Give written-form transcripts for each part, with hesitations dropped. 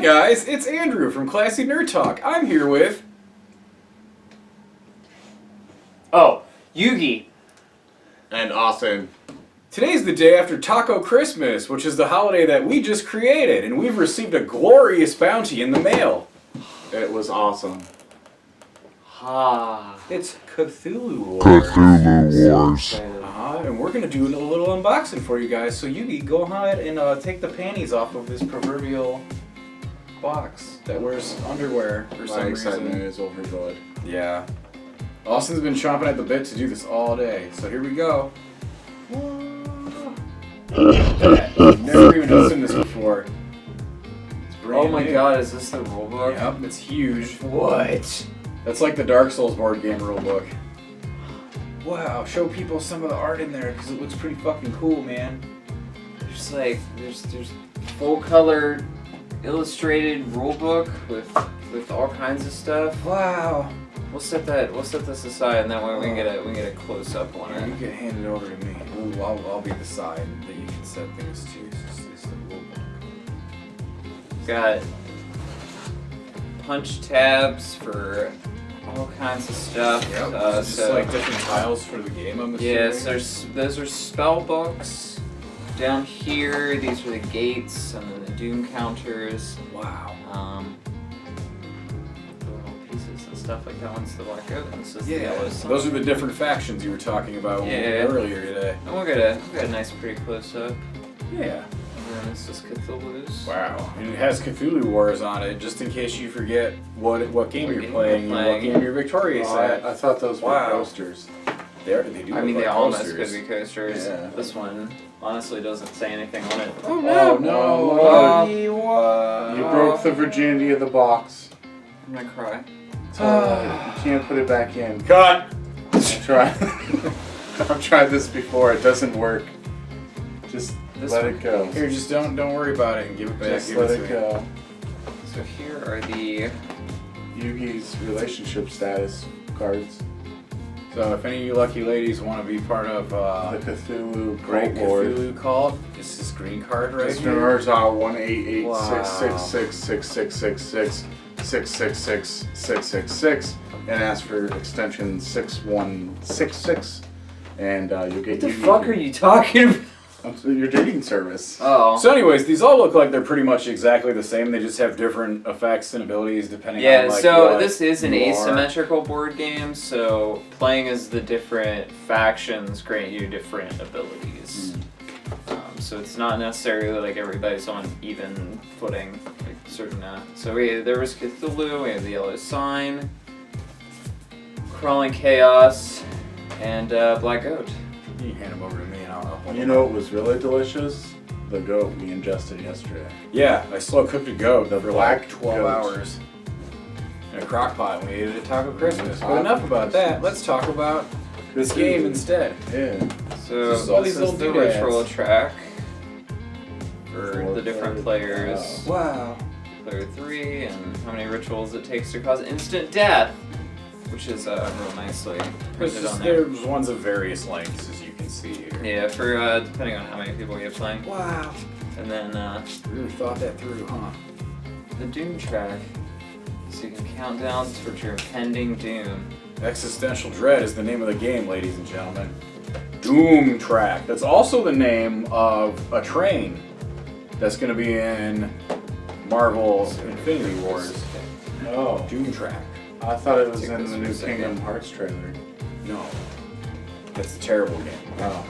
guys, it's Andrew from ClassyNerdTalk. I'm here with... Yugi. And Austin. Today's the day after Taco Christmas, which is the holiday that we just created, and we've received a glorious bounty in the mail. It was awesome. It's Cthulhu Wars. Cthulhu Wars. And we're going to do a little unboxing for you guys. So Yugi, go ahead and take the panties off of this proverbial box that wears underwear for some My reason. excitement is overjoyed. Yeah. Austin's been chomping at the bit to do this all day. So here we go. Never even done this before. Oh my god, is this the rulebook? Yep, it's huge. What? That's like the Dark Souls board game rulebook. Wow, show people some of the art in there because it looks pretty fucking cool, man. There's full color illustrated rulebook with all kinds of stuff. Wow. We'll set this aside, and that way we can get a close up on You it. can hand it over to me. Ooh, I'll be the side that you can set things to. It's the rulebook. Got punch tabs for all kinds of stuff. Yep. Just so like different tiles for the game, I'm assuming. yes, those are spell books. Down here, these are the gates and then the doom counters. Wow. The little pieces and stuff like that. One's the black oak, and this is the Yeah, yellow sun. those are the different factions you were talking about earlier today. And we'll get a nice, pretty close up. Yeah. And then this is Cthulhu's. Wow. And it has Cthulhu Wars on it, just in case you forget what game you're playing and what game you're victorious at. I thought those were coasters. They do I mean, look they like almost coasters. could be coasters. Yeah. This one honestly doesn't say anything on it. Oh no. no! You broke the virginity of the box. I'm gonna cry. You can't put it back in. Cut! I've tried this before. It doesn't work. Just let it go. Here, just don't worry about it and give it back. Just Give let it to it me. go. So here are the Yugi's relationship status cards. So if any of you lucky ladies want to be part of The Cthulhu Great Cult Lord. Cthulhu cult, this is green card right This here. number is 1-888-666-666-666-666 and ask for extension 6166 and you'll get What the fuck are you talking about? your dating service. Oh. So anyways, these all look like they're pretty much exactly the same. They just have different effects and abilities depending on Yeah, like so what this is an you are. asymmetrical board game, so playing as the different factions grant you different abilities. So it's not necessarily like everybody's on even footing, like certain. So there was Cthulhu, we have the yellow sign, crawling chaos, and black goat. You can hand them over to me and I'll hold You them. know what was really delicious? The goat we ingested yesterday. Yeah, I slow cooked a goat The for black like 12 goat. hours in a crock pot and we ate it at Taco Christmas. But enough about that. Let's talk about this game instead. Yeah. So Just all these this is little the doodads. ritual track for Four the different players. players. Wow. Player 3 and how many rituals it takes to cause instant death, which is real nicely printed on there. There's ones of various lengths, as you can see here. Yeah, for depending on how many people you have playing. Wow. And then Really thought that through, huh? the doom track, so you can count down towards your impending doom. Existential Dread is the name of the game, ladies and gentlemen. Doom Track. That's also the name of a train that's going to be in Marvel's Infinity Wars. Oh. Doom Track. I thought it was Take in this the for a new second. Kingdom Hearts trailer. No. That's a terrible game. Oh,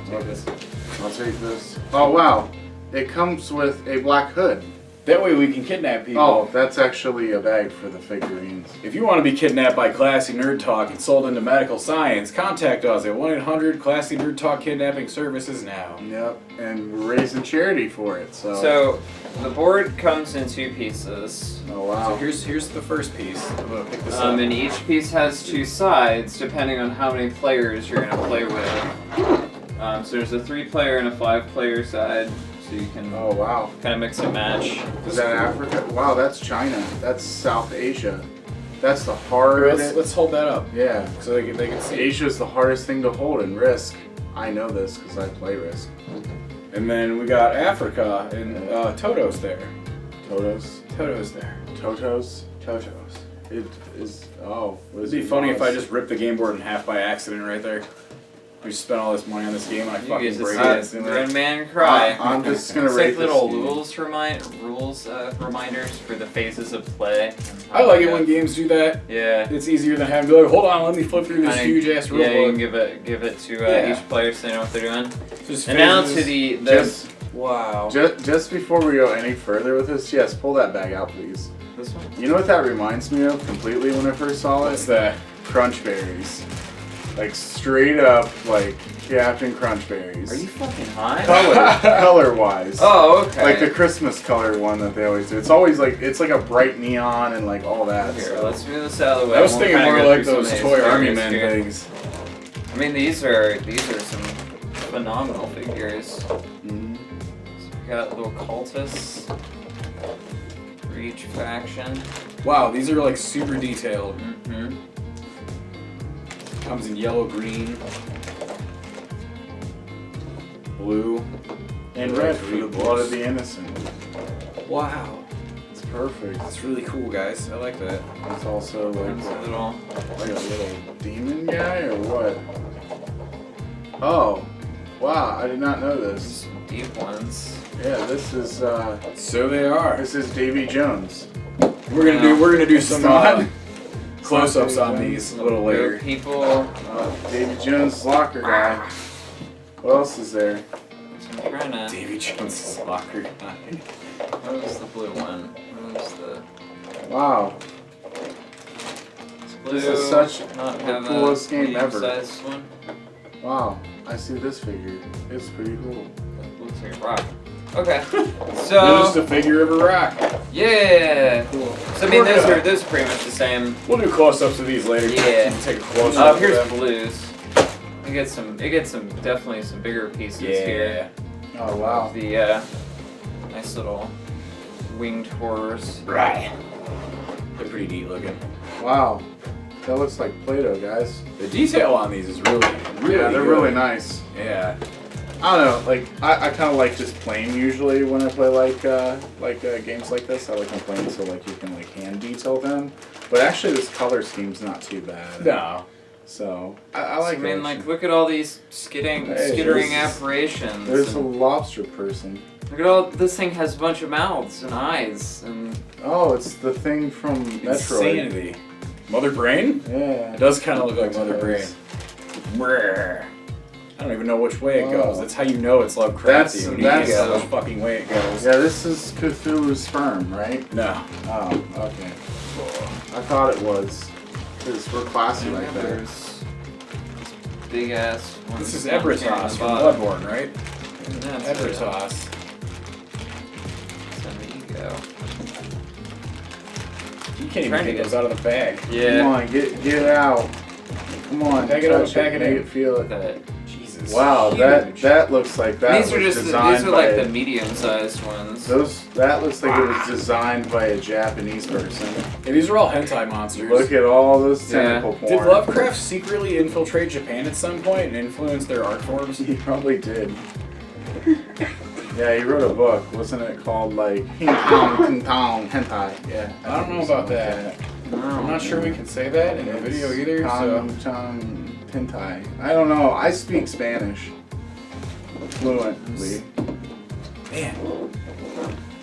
I'll take this. Oh wow. It comes with a black hood. That way we can kidnap people. Oh, that's actually a bag for the figurines. If you want to be kidnapped by Classy Nerd Talk and sold into medical science, contact us at 1-800-CLASSY-NERD-TALK Kidnapping Services now. Yep, and we're raising charity for it. So the board comes in 2 pieces. Oh So wow. here's the first piece. I'm going to pick this up. And each piece has 2 sides, depending on how many players you're going to play with. So there's a 3-player and a 5-player side, so you can Oh wow. kind of mix and match. Is that Africa? Wow, that's China. That's South Asia. That's the Here, hardest. let's hold that up Yeah. so they can see. Asia is the hardest thing to hold in Risk. I know this because I play Risk. And then we got Africa and Toto's there. Totos. Toto's there. Toto's? Toto's. It is. Oh. It'd be funny if I just ripped the game board in half by accident right there. We spent all this money on this game and I You fucking get to break see it. this Red Man cry. I'm just gonna It's rate like little this game. rules reminders for the phases of play. I like it when games do that. Yeah. It's easier than having to be like, hold on, let me flip through this Kinda- huge ass rule Yeah, you can book. give it to Yeah. each player so they know what they're doing. Just And now phases. to the Just, wow. just before we go any further with this, yes, pull that bag out, please. This one. You know what that reminds me of completely when I first saw What's it? that? Crunch berries. Like straight up, like Captain Crunch berries. Are you fucking high? Color wise. Oh, okay. Like the Christmas color one that they always do. It's always like it's like a bright neon and like all that. Here, so. let's move this out of the way. I was We'll thinking kinda more go like through those some of toy these army figures men here. things. I mean, these are some phenomenal figures. Mhm. So we got little cultists for each faction. Wow, these are like super detailed. Mm-hmm. Comes in yellow, green, blue. And red for the blood of the innocent. Wow. It's perfect. That's really cool, guys. I like that. It's also There's a like little. a little demon guy or what? Oh, wow! I did not know this. Some deep ones. Yeah, this is So they are. Davy Jones. We're gonna do some not. close-ups on Davy these a little later. People. Davy Jones locker guy. What else is there? I'm trying to. Davy Jones' locker guy. What was the blue one? What was the Wow, blue? this is such not the have coolest a game ever. medium-sized one. Wow, I see this figure. It's pretty cool. That looks like a rock. Okay. They're just So a figure of a rock. yeah. Cool. So I mean, those are pretty much the same. We'll do close-ups of these later. Yeah. Take a close-up. Here's of them. blues. You get some. It gets some. Definitely some bigger pieces here. Oh wow. Of the nice little winged horrors. Right. They're pretty neat looking. Wow. That looks like Play-Doh, guys. The detail on these is really Yeah, they're good. really nice. Yeah. I don't know, like I kind of like just plain usually when I play like games like this. I like them plain so like you can like hand detail them. But actually, this color scheme's not too bad. No. So I like. I mean, it, like, actually. look at all these skittering there's- apparitions. There's a and lobster person. look at all. This thing has a bunch of mouths and eyes and. Oh, it's the thing from Metroid. Insanity. Mother Brain? Yeah. It does kind of look like It Mother Brain. does. Brrr. I don't even know which way it Wow. goes. That's how you know it's Lovecrafty. That's- when you that's- get which fucking way it goes. Yeah, this is Cthulhu's sperm, right? No. Oh, okay. I thought it was. Because we're classy And like that. there's big ass. This is ones down here on Ebritos the from bottom. Bloodborne, right? And that's it. Ebritos. So there you go. You can't even Trying to get get- those out of the bag. Come Yeah. on, get it out. Come on, Pack it up, touch pack it make in. it, feel it. That. Jesus. Wow, Huge. that looks like that These are was just designed these are by like the medium-sized ones. that looks like it was designed by a Japanese person. Yeah, these are all hentai monsters. Look at all this Yeah. tentacle Did porn. Lovecraft secretly infiltrate Japan at some point and influence their art forms? He probably did. Yeah, he wrote a book, wasn't it called like Hintong Hentai? Yeah. I don't know think about something that. I'm not sure we can say that in the video either, so... Hentai. I don't know. I speak Spanish fluently. Man.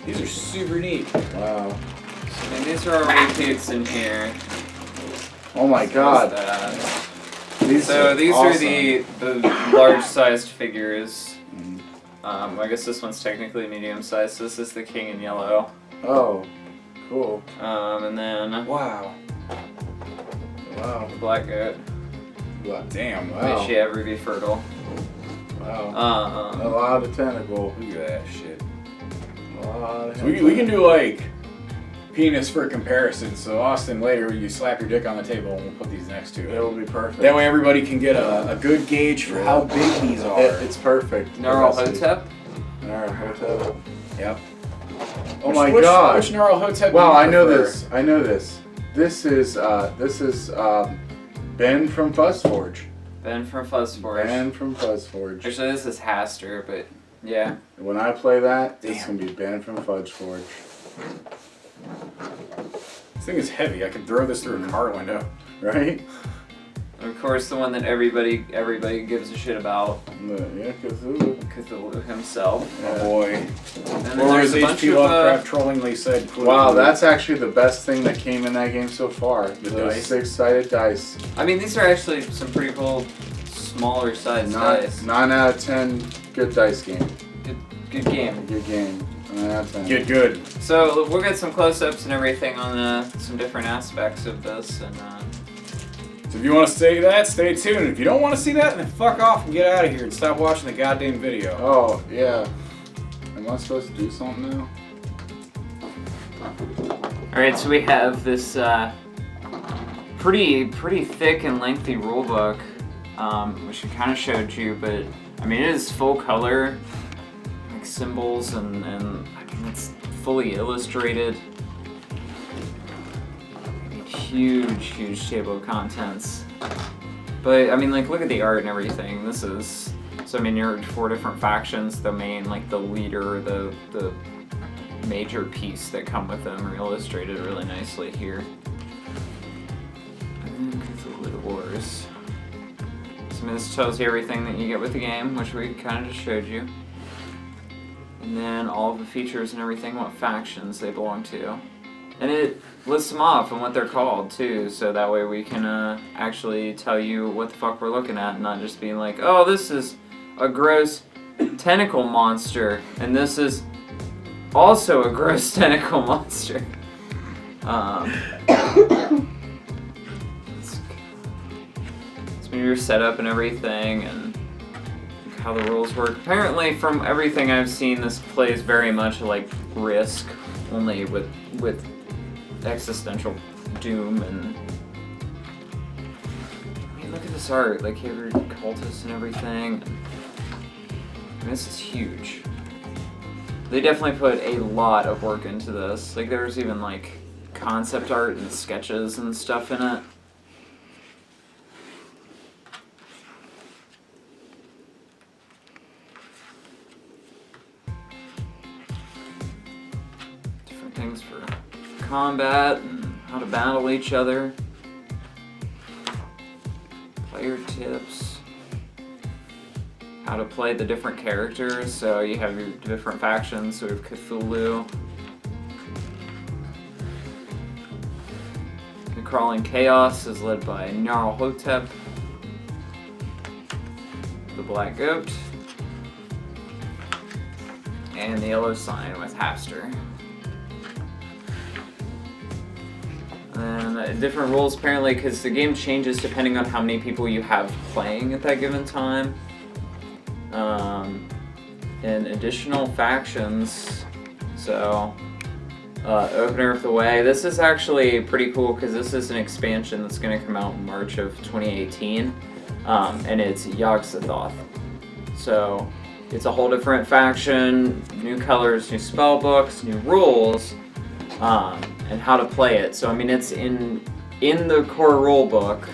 These are super neat. Wow. I mean, these are all repeats in here. Oh my God. What's that? These So these awesome. are the large-sized figures. Mm. I guess this one's technically medium-sized. So this is the king in yellow. Oh, cool. And then Wow. Wow. the black goat. What? Damn. Wow. May she ever be fertile. Wow. A lot of tentacle. Look at that shit. A lot of So we can do like penis for comparison. So Austin, later you slap your dick on the table and we'll put these next to It it. will be perfect. That way everybody can get a good gauge for how big these are. It's perfect. Narwhal-Hotep. Narwhal-Hotep. Yep. Oh my God. Which Narwhal-Hotep Wow, do you I know prefer? this. I know this. This is Ben from Fuzzforge. Ben from Fuzzforge. Ben from Fuzzforge. Actually, this is Haster, but yeah. When I play that, it's Damn. gonna be Ben from Fudge Forge. This thing is heavy. I could throw this through a car window. Right? And of course, the one that everybody gives a shit about, Yeah, Cthulhu. Cthulhu himself. Oh boy. And then Or there's as a bunch H.P. of Lovecraft trollingly said, Cthulhu. Wow, that's actually the best thing that came in that game so far. The Those dice? 6-sided dice. I mean, these are actually some pretty cool, smaller sized dice. 9 out of 10, good dice game. Good game. Good game. 9 out of 10. Good. So we'll get some close-ups and everything on some different aspects of this, and So if you want to see that, stay tuned. If you don't want to see that, then fuck off and get out of here and stop watching the goddamn video. Oh, yeah. Am I supposed to do something now? Alright, so we have this pretty thick and lengthy rulebook, which I kind of showed you, but I mean it is full color, like symbols, and I mean it's fully illustrated. Huge table of contents. But I mean, like, look at the art and everything. This is, so I mean, you're 4 different factions. The main, like, the leader, the major piece that come with them are illustrated really nicely here. And then Cthulhu Wars. So I mean, this tells you everything that you get with the game, which we kind of just showed you. And then all of the features and everything, what factions they belong to. And it lists them off and what they're called too, so that way we can actually tell you what the fuck we're looking at, and not just being like, oh, this is a gross tentacle monster, and this is also a gross tentacle monster. So your setup and everything, and how the rules work. Apparently, from everything I've seen, this plays very much like Risk, only with existential doom. And I mean, look at this art, like every cultist and everything. I mean, this is huge. They definitely put a lot of work into this. Like, there's even like concept art and sketches and stuff in it. Different things for combat and how to battle each other. Player tips. How to play the different characters. So you have your different factions. So we have Cthulhu. The Crawling Chaos is led by Nyarlathotep. The Black Goat. And the Yellow Sign with Hapster. And different rules apparently, because the game changes depending on how many people you have playing at that given time. And additional factions. So, Opener of the Way. This is actually pretty cool because this is an expansion that's going to come out in March of 2018. And it's Yog-Sothoth. So, it's a whole different faction, new colors, new spell books, new rules. And how to play it. So I mean, it's in the core rule book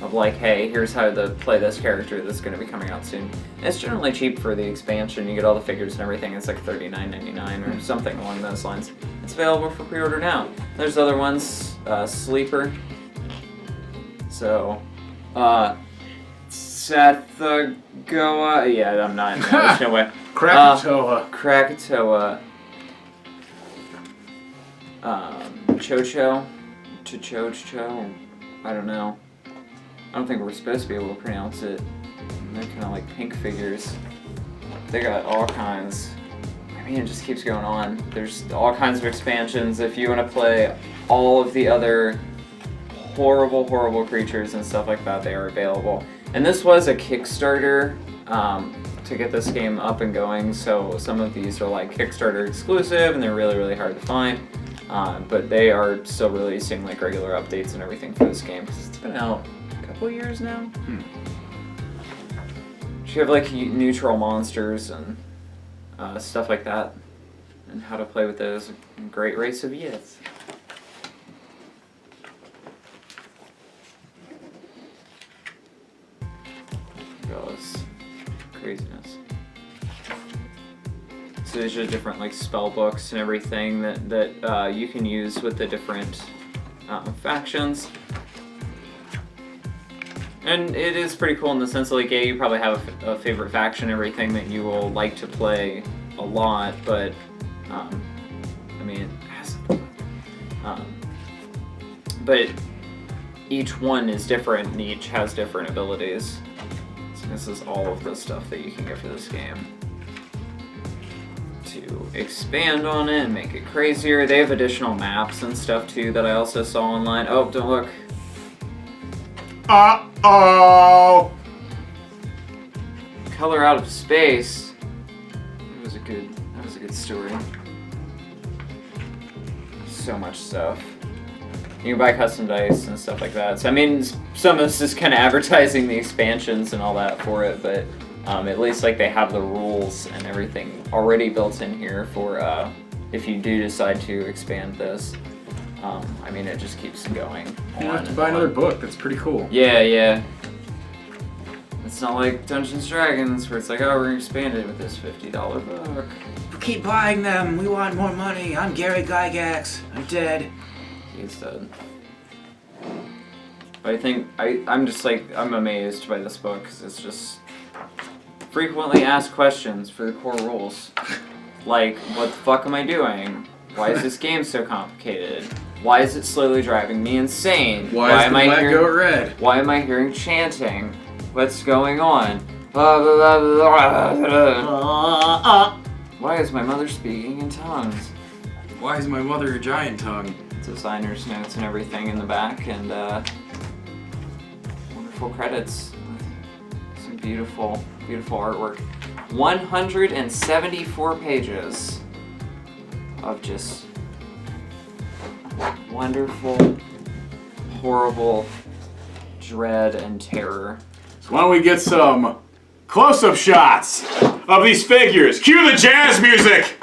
of like, hey, here's how to play this character that's going to be coming out soon. And it's generally cheap for the expansion. You get all the figures and everything. It's like $39.99 or something along those lines. It's available for pre-order now. There's other ones, Sleeper. So, Sethagoa. Yeah, I'm not. There's no way. Krakatoa. Krakatoa. Chocho, I don't know. I don't think we're supposed to be able to pronounce it. They're kind of like pink figures. They got all kinds. I mean, it just keeps going on. There's all kinds of expansions. If you want to play all of the other horrible creatures and stuff like that, they are available. And this was a Kickstarter to get this game up and going, so some of these are like Kickstarter exclusive and they're really hard to find. But they are still releasing like regular updates and everything for this game because it's been out a couple of years now. You have like neutral monsters and stuff like that, and how to play with those. Great race of Yith. Goes craziness. So these are different like spell books and everything that you can use with the different factions. And it is pretty cool in the sense that, like, yeah, you probably have a favorite faction, everything that you will like to play a lot, but, I mean, but each one is different and each has different abilities. So this is all of the stuff that you can get for this game. To expand on it and make it crazier, they have additional maps and stuff too that I also saw online. Oh, don't look. Uh-oh! Color Out of Space. That was a good story. So much stuff. You can buy custom dice and stuff like that. So I mean, some of this is kind of advertising the expansions and all that for it, but at least like they have the rules and everything already built in here for if you do decide to expand this. I mean, it just keeps going. You have to buy another book. That's pretty cool. Yeah. It's not like Dungeons & Dragons where it's like, oh, we're gonna expand it with this $50 book. Keep buying them. We want more money. I'm Gary Gygax. I'm dead. He's dead. But I think I'm just like, I'm amazed by this book because it's just frequently asked questions for the core rules. Like, what the fuck am I doing? Why is this game so complicated? Why is it slowly driving me insane? Why is the black goat red? Why am I hearing chanting? What's going on? Blah, blah, blah, blah, blah. Why is my mother speaking in tongues? Why is my mother a giant tongue? Designer's notes and everything in the back, and wonderful credits. Some beautiful, beautiful artwork. 174 pages of just wonderful, horrible dread and terror. So why don't we get some close-up shots of these figures? Cue the jazz music!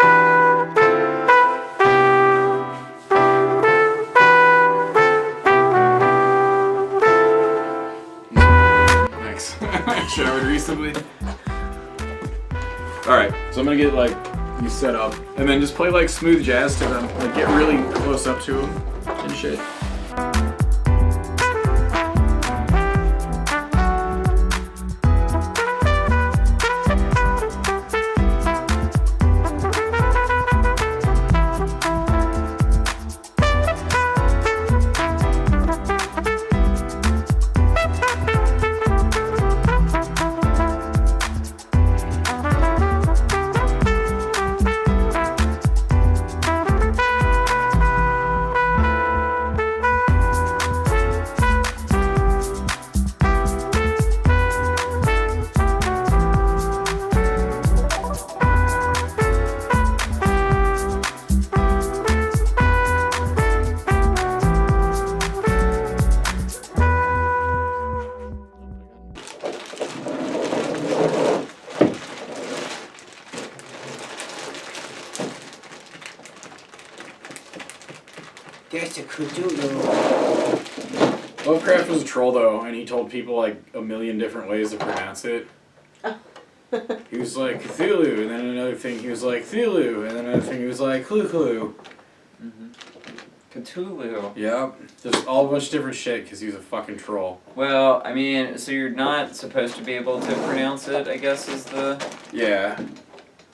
Thanks. I showered recently. Alright, so I'm gonna get like you set up and then just play like smooth jazz to them. Like get really close up to them and shit. There's a Cthulhu. Lovecraft was a troll though, and he told people like a million different ways to pronounce it. He was like Cthulhu, and then another thing he was like Cthulhu, and then another thing he was like Cthulhu. Cthulhu. Yep. There's all a bunch of different shit because he was a fucking troll. Well, I mean, so you're not supposed to be able to pronounce it, I guess, is the... Yeah.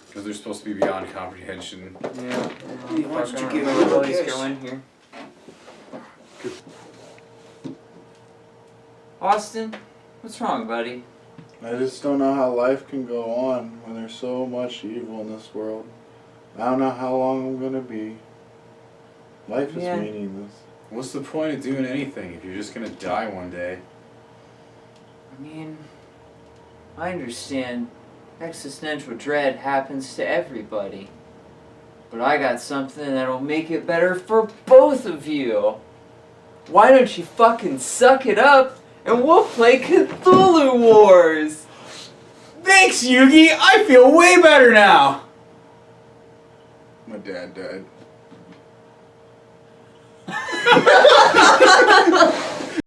Because they're supposed to be beyond comprehension. Yeah. He wants Fuck, to I give don't you know a why he's kiss. going here. Austin, what's wrong, buddy? I just don't know how life can go on when there's so much evil in this world. I don't know how long I'm gonna be. Life is Yeah. meaningless. What's the point of doing anything if you're just gonna die one day? I mean, I understand existential dread happens to everybody. But I got something that'll make it better for both of you. Why don't you fucking suck it up and we'll play Cthulhu Wars? Thanks, Yugi! I feel way better now! My dad died.